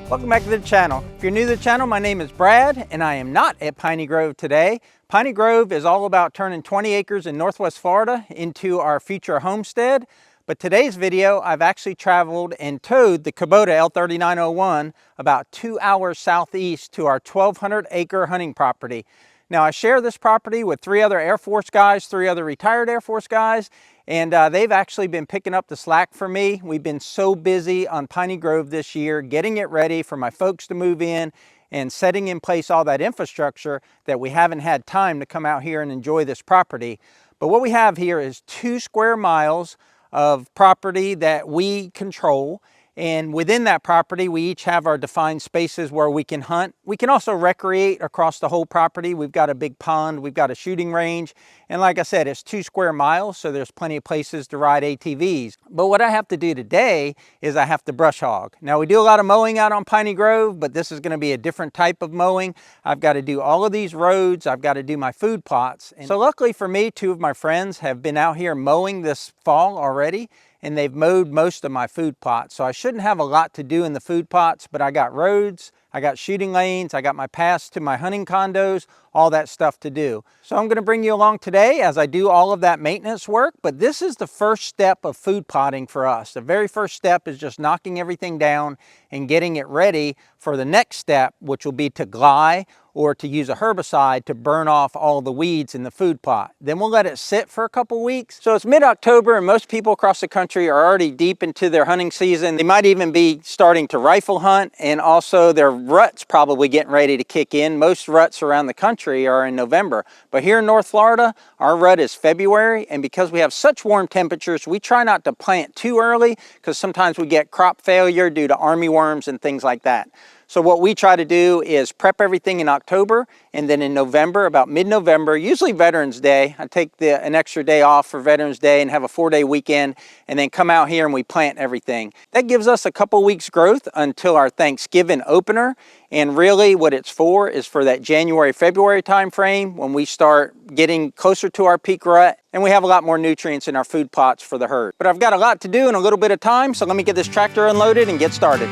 Welcome back to the channel. If you're new to the channel, my name is Brad and I am not at Piney Grove today. Piney Grove is all about turning 20 acres in Northwest Florida into our future homestead. But today's video, I've actually traveled and towed the Kubota L3901 about 2 hours southeast to our 1,200 acre hunting property. Now I share this property with 3 other Air Force guys, 3 other retired Air Force guys, and they've actually been picking up the slack for me. We've been so busy on Piney Grove this year, getting it ready for my folks to move in and setting in place all that infrastructure that we haven't had time to come out here and enjoy this property. But what we have here is 2 square miles of property that we control. And within that property, we each have our defined spaces where we can hunt. We can also recreate across the whole property. We've got a big pond, we've got a shooting range. And like I said, it's 2 square miles, so there's plenty of places to ride ATVs. But what I have to do today is I have to brush hog. Now we do a lot of mowing out on Piney Grove, but this is gonna be a different type of mowing. I've got to do all of these roads. I've got to do my food plots. And so luckily for me, 2 of my friends have been out here mowing this fall already, and they've mowed most of my food plots. So I shouldn't have a lot to do in the food plots, but I got roads, I got shooting lanes, I got my paths to my hunting condos, all that stuff to do. So I'm gonna bring you along today as I do all of that maintenance work, but this is the first step of food plotting for us. The very first step is just knocking everything down and getting it ready for the next step, which will be to gly or to use a herbicide to burn off all the weeds in the food plot. Then we'll let it sit for a couple weeks. So it's mid-October and most people across the country are already deep into their hunting season. They might even be starting to rifle hunt, and also their rut's probably getting ready to kick in. Most ruts around the country are in November, but here in North Florida, our rut is February, and because we have such warm temperatures, we try not to plant too early because sometimes we get crop failure due to armyworms and things like that. So what we try to do is prep everything in October, and then in November, about mid-November, usually Veterans Day, I take an extra day off for Veterans Day and have a 4-day weekend, and then come out here and we plant everything. That gives us a couple weeks growth until our Thanksgiving opener, and really what it's for is for that January, February time frame when we start getting closer to our peak rut, and we have a lot more nutrients in our food plots for the herd. But I've got a lot to do in a little bit of time, so let me get this tractor unloaded and get started.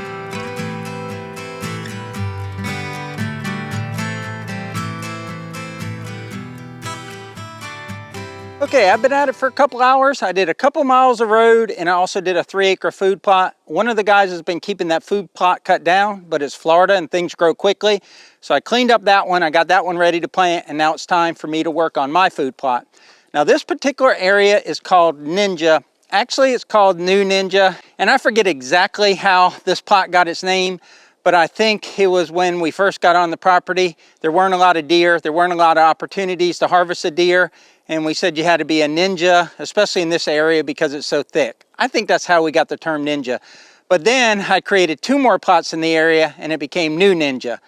Okay, I've been at it for a couple hours. I did a couple miles of road, and I also did a 3-acre food plot. One of the guys has been keeping that food plot cut down, but it's Florida and things grow quickly. So I cleaned up that one, I got that one ready to plant, and now it's time for me to work on my food plot. Now this particular area is called Ninja. Actually, it's called New Ninja, and I forget exactly how this plot got its name, but I think it was when we first got on the property. There weren't a lot of deer, there weren't a lot of opportunities to harvest a deer, and we said you had to be a ninja, especially in this area because it's so thick. I think that's how we got the term ninja. But then I created 2 more plots in the area and it became New Ninja.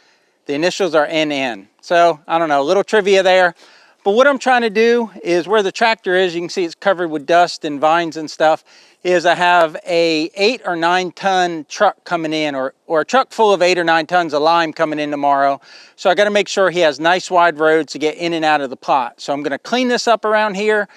The initials are NN. So I don't know, a little trivia there. But what I'm trying to do is where the tractor is, you can see it's covered with dust and vines and stuff, is I have a 8 or 9 ton truck coming in, or a truck full of 8 or 9 tons of lime coming in tomorrow. So I got to make sure he has nice wide roads to get in and out of the plot. So I'm going to clean this up around here.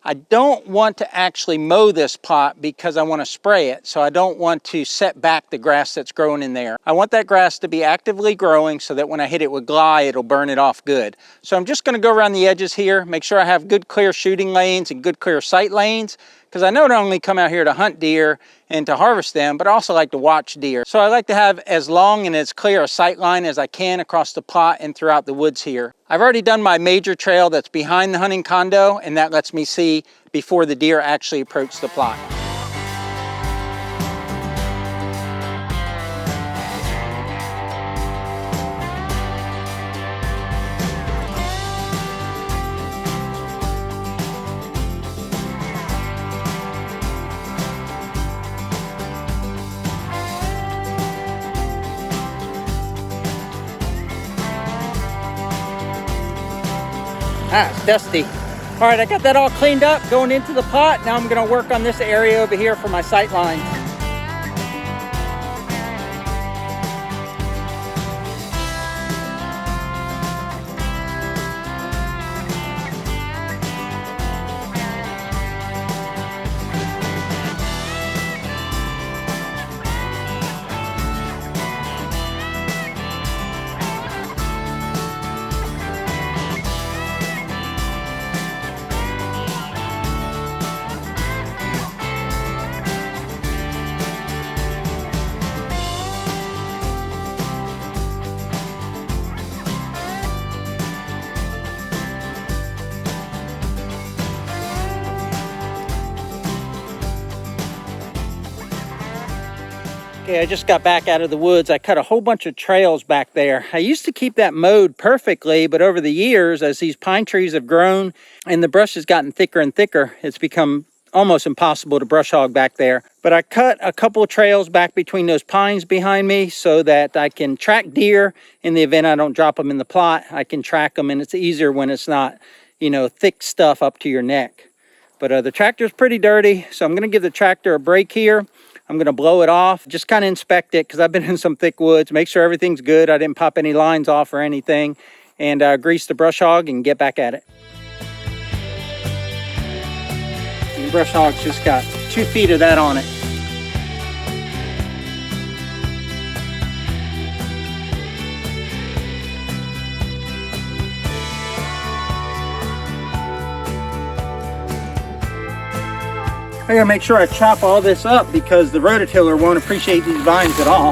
I don't want to actually mow this plot because I want to spray it. So I don't want to set back the grass that's growing in there. I want that grass to be actively growing so that when I hit it with gly, it'll burn it off good. So I'm just going to go around the edges here, make sure I have good clear shooting lanes and good clear sight lanes, because I not only come out here to hunt deer and to harvest them, but I also like to watch deer. So I like to have as long and as clear a sight line as I can across the plot and throughout the woods here. I've already done my major trail that's behind the hunting condo, and that lets me see before the deer actually approach the plot. Ah, it's dusty. All right, I got that all cleaned up going into the pot. Now I'm gonna work on this area over here for my sight lines. Okay, I just got back out of the woods. I cut a whole bunch of trails back there. I used to keep that mowed perfectly, but over the years, as these pine trees have grown and the brush has gotten thicker and thicker, it's become almost impossible to brush hog back there. But I cut a couple of trails back between those pines behind me so that I can track deer in the event I don't drop them in the plot. I can track them, and it's easier when it's not, you know, thick stuff up to your neck. But the tractor's pretty dirty, so I'm gonna give the tractor a break here. I'm gonna blow it off, just kind of inspect it because I've been in some thick woods, make sure everything's good. I didn't pop any lines off or anything, and grease the brush hog and get back at it. The brush hog's just got 2 feet of that on it. I gotta make sure I chop all this up because the rototiller won't appreciate these vines at all.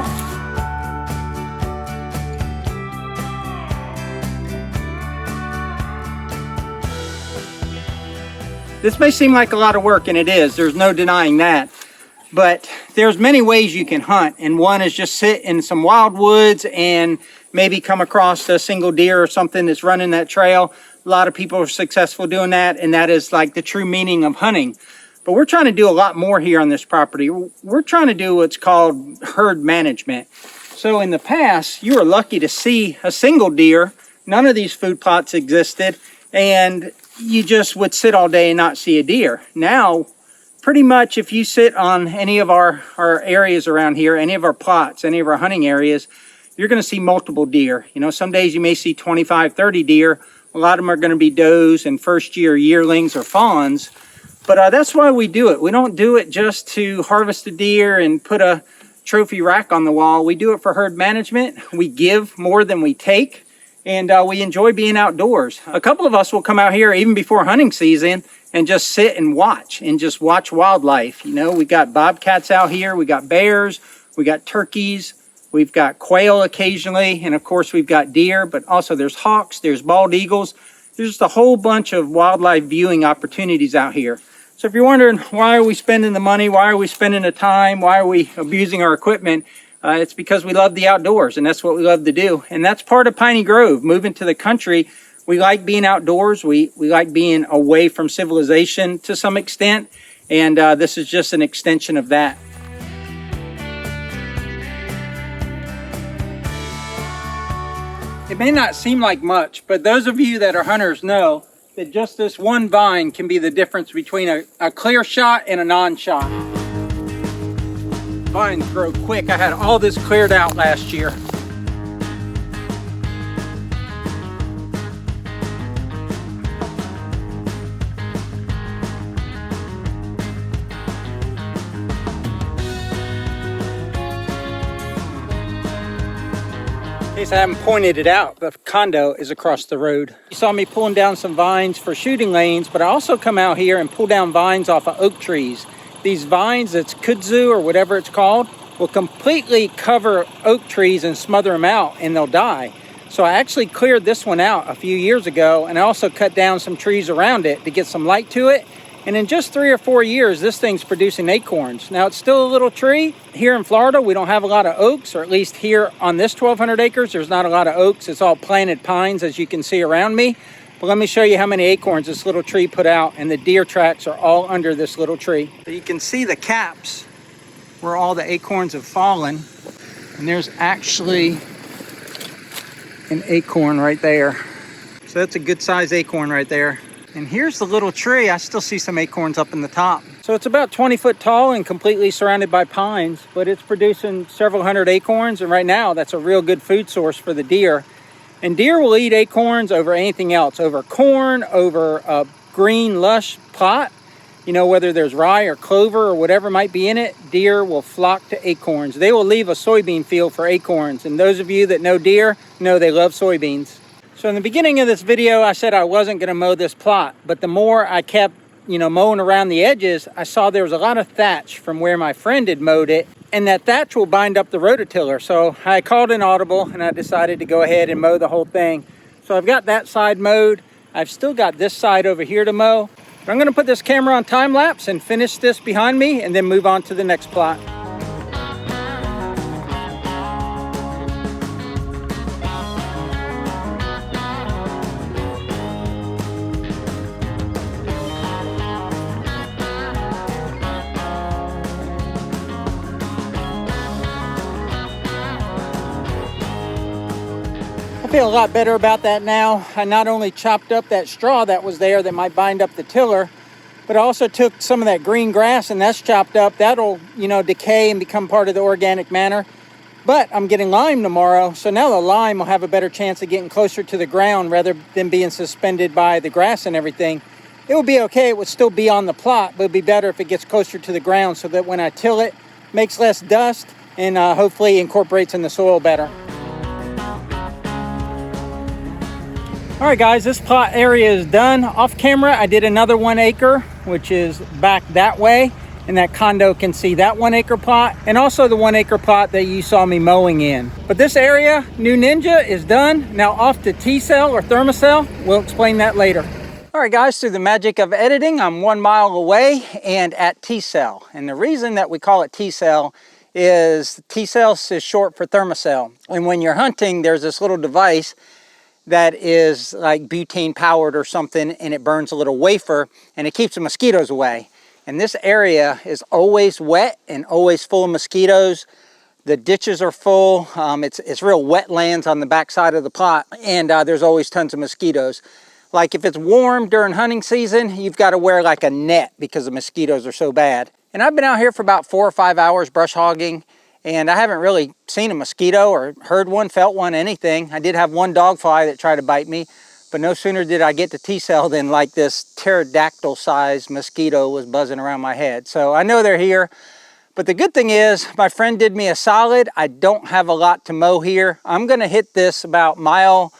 This may seem like a lot of work, and it is. There's no denying that. But there's many ways you can hunt, and one is just sit in some wild woods and maybe come across a single deer or something that's running that trail. A lot of people are successful doing that, and that is like the true meaning of hunting. But we're trying to do a lot more here on this property. We're trying to do what's called herd management. So in the past, you were lucky to see a single deer. None of these food plots existed, and you just would sit all day and not see a deer. Now, pretty much if you sit on any of our areas around here, any of our plots, any of our hunting areas, you're gonna see multiple deer. You know, some days you may see 25, 30 deer. A lot of them are gonna be does and first year yearlings or fawns. But that's why we do it. We don't do it just to harvest a deer and put a trophy rack on the wall. We do it for herd management. We give more than we take, and we enjoy being outdoors. A couple of us will come out here even before hunting season and just sit and watch wildlife. You know, we got bobcats out here, we got bears, we got turkeys, we've got quail occasionally, and of course we've got deer, but also there's hawks, there's bald eagles. There's just a whole bunch of wildlife viewing opportunities out here. So if you're wondering why are we spending the money, why are we spending the time, why are we abusing our equipment, it's because we love the outdoors, and that's what we love to do. And that's part of Piney Grove. Moving to the country, we like being outdoors. We like being away from civilization to some extent, and this is just an extension of that. It may not seem like much, but those of you that are hunters know that just this one vine can be the difference between a clear shot and a non-shot. Vines grow quick. I had all this cleared out last year. In case I haven't pointed it out, the condo is across the road. You saw me pulling down some vines for shooting lanes, but I also come out here and pull down vines off of oak trees. These vines, it's kudzu or whatever it's called, will completely cover oak trees and smother them out and they'll die. So I actually cleared this one out a few years ago, and I also cut down some trees around it to get some light to it. And in just 3 or 4 years, this thing's producing acorns. Now, it's still a little tree. Here in Florida, we don't have a lot of oaks, or at least here on this 1,200 acres, there's not a lot of oaks. It's all planted pines, as you can see around me. But let me show you how many acorns this little tree put out, and the deer tracks are all under this little tree. So you can see the caps where all the acorns have fallen, and there's actually an acorn right there. So that's a good size acorn right there. And here's the little tree. I still see some acorns up in the top. So it's about 20 foot tall and completely surrounded by pines, but it's producing several hundred acorns. And right now, that's a real good food source for the deer. And deer will eat acorns over anything else, over corn, over a green, lush plot. You know, whether there's rye or clover or whatever might be in it, deer will flock to acorns. They will leave a soybean field for acorns. And those of you that know deer know they love soybeans. So in the beginning of this video, I said I wasn't going to mow this plot, but the more I kept, mowing around the edges, I saw there was a lot of thatch from where my friend had mowed it, and that thatch will bind up the rototiller. So I called an audible, and I decided to go ahead and mow the whole thing. So I've got that side mowed. I've still got this side over here to mow. But I'm going to put this camera on time lapse and finish this behind me, and then move on to the next plot. feel a lot better about that now. I not only chopped up that straw that was there that might bind up the tiller, but I also took some of that green grass and that's chopped up. That'll, you know, decay and become part of the organic matter. But I'm getting lime tomorrow, so now the lime will have a better chance of getting closer to the ground rather than being suspended by the grass and everything. It will be okay, it would still be on the plot, but it'd be better if it gets closer to the ground so that when I till it, makes less dust and hopefully incorporates in the soil better. All right guys, this plot area is done. Off camera, I did another 1 acre, which is back that way. And that condo can see that 1 acre plot and also the 1 acre plot that you saw me mowing in. But this area, New Ninja, is done. Now off to T-cell or thermocell. We'll explain that later. All right guys, through the magic of editing, I'm 1 mile away and at T-cell. And the reason that we call it T-cell is T-cell is short for thermocell. And when you're hunting, there's this little device that is like butane powered or something, and it burns a little wafer and it keeps the mosquitoes away. And this area is always wet and always full of mosquitoes. The ditches are full. It's real wetlands on the back side of the plot, and there's always tons of mosquitoes. Like if it's warm during hunting season, you've got to wear like a net because the mosquitoes are so bad. And I've been out here for about 4 or 5 hours brush hogging, and I haven't really seen a mosquito or heard one, felt one, anything. I did have one dog fly that tried to bite me, but no sooner did I get to T-cell than like this pterodactyl-sized mosquito was buzzing around my head. So I know they're here, but the good thing is my friend did me a solid. I don't have a lot to mow here. I'm gonna hit this about mile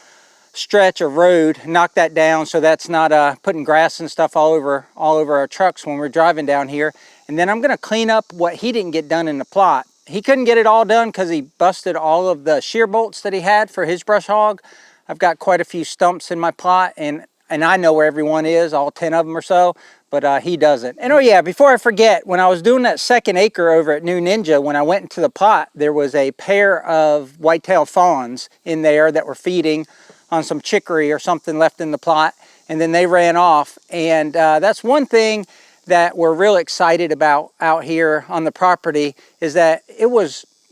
stretch of road, knock that down so that's not putting grass and stuff all over our trucks when we're driving down here. And then I'm gonna clean up what he didn't get done in the plot. He couldn't get it all done because he busted all of the shear bolts that he had for his brush hog. I've got quite a few stumps in my plot, and I know where everyone is, all 10 of them or so, but he doesn't. And oh yeah, before I forget, when I was doing that 2nd acre over at New Ninja, when I went into the plot, there was a pair of white-tailed fawns in there that were feeding on some chicory or something left in the plot, and then they ran off. And that's one thing that we're real excited about out here on the property, is that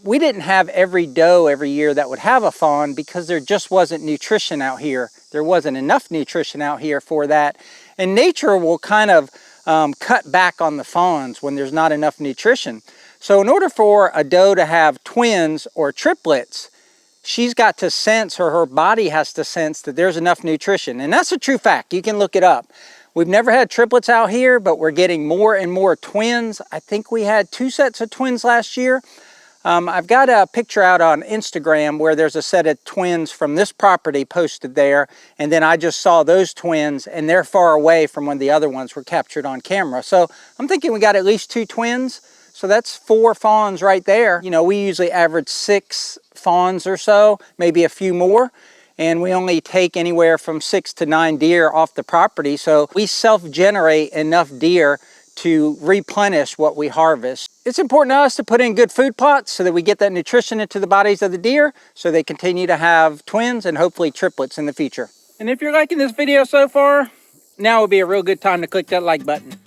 we didn't have every doe every year that would have a fawn because there just wasn't nutrition out here. There wasn't enough nutrition out here for that. And nature will kind of cut back on the fawns when there's not enough nutrition. So in order for a doe to have twins or triplets, she's got to sense, or her body has to sense, that there's enough nutrition. And that's a true fact. You can look it up. We've never had triplets out here, but we're getting more and more twins. I think we had 2 sets of twins last year. I've got a picture out on Instagram where there's a set of twins from this property posted there, and then I just saw those twins, and they're far away from when the other ones were captured on camera. So I'm thinking we got at least 2 twins, so that's 4 fawns right there. You know, we usually average 6 fawns or so, maybe a few more, and we only take anywhere from 6 to 9 deer off the property, so we self-generate enough deer to replenish what we harvest. It's important to us to put in good food plots so that we get that nutrition into the bodies of the deer so they continue to have twins and hopefully triplets in the future. And if you're liking this video so far, now would be a real good time to click that like button.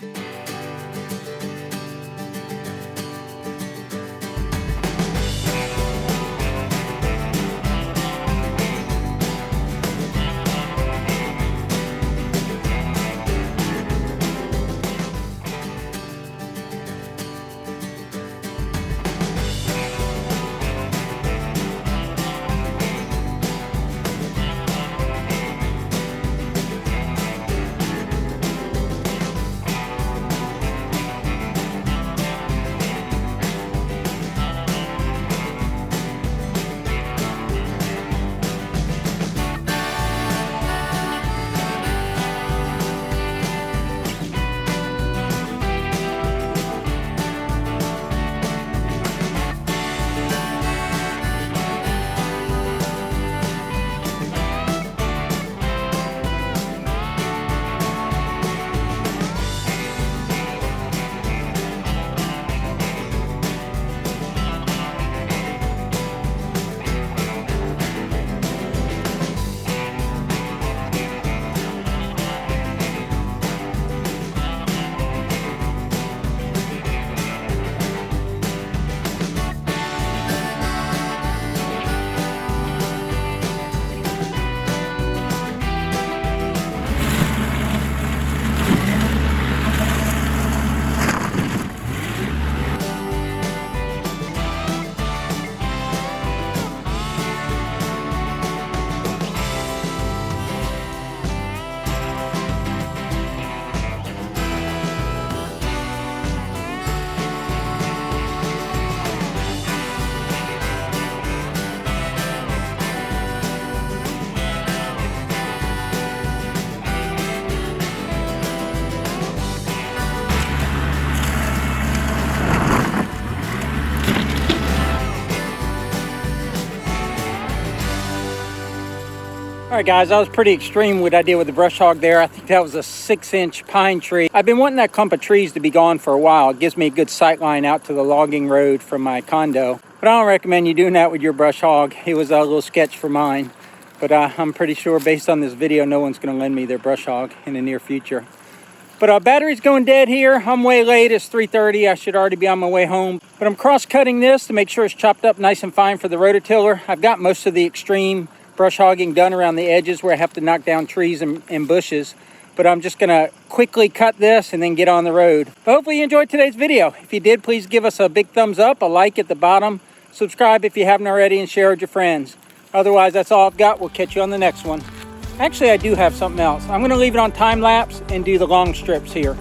All right guys, that was pretty extreme what I did with the brush hog there. I think that was a 6-inch pine tree. I've been wanting that clump of trees to be gone for a while. It gives me a good sight line out to the logging road from my condo. But I don't recommend you doing that with your brush hog. It was a little sketch for mine. But I'm pretty sure based on this video, no one's gonna lend me their brush hog in the near future. But battery's going dead here. I'm way late, it's 3:30. I should already be on my way home. But I'm cross-cutting this to make sure it's chopped up nice and fine for the rototiller. I've got most of the extreme brush hogging done around the edges where I have to knock down trees and bushes. But I'm just gonna quickly cut this and then get on the road. But hopefully you enjoyed today's video. If you did, please give us a big thumbs up, a like at the bottom, subscribe if you haven't already, and share with your friends. Otherwise, that's all I've got. We'll catch you on the next one. Actually, I do have something else. I'm gonna leave it on time lapse and do the long strips here.